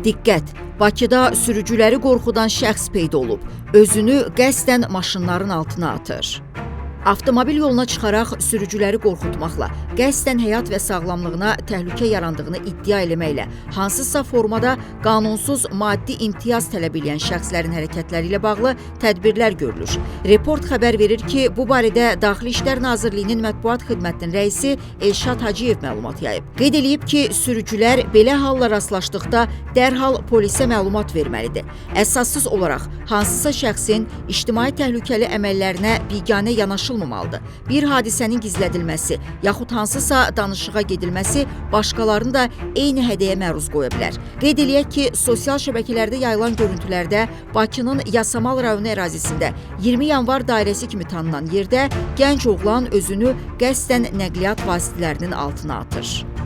Diqqət! Bakıda sürücüləri qorxudan şəxs peyda olub. Özünü qəsdən maşınların altına atır. Avtomobil yoluna çıxaraq sürücüləri qorxutmaqla, qəsdən həyat və sağlamlığına təhlükə yarandığını iddia eləməklə, hansısa formada qanunsuz maddi imtiyaz tələb edən şəxslərin hərəkətləri ilə bağlı tədbirlər görülür. Report xəbər verir ki, bu barədə Daxili İşlər Nazirliyinin mətbuat xidmətinin rəisi Elşad Hacıyev məlumat yayıb. Qeyd edilib ki, sürücülər belə halla rastlaşdıqda dərhal polisə məlumat verməlidir. Əsassız olaraq hansısa şəxsin ictimai təhlükəli əməllərinə biganə yanaşılmamalıdır. Bir hadisənin gizlədilməsi, yaxud hansısa danışığa gedilməsi başqalarını da eyni hədəyə məruz qoya bilər. Qeyd eləyək ki, sosial şəbəkələrdə yayılan görüntülərdə Bakının Yasamal rayonu ərazisində 20 yanvar dairəsi kimi tanınan yerdə gənc oğlan özünü qəsdən nəqliyyat vasitələrinin altına atır.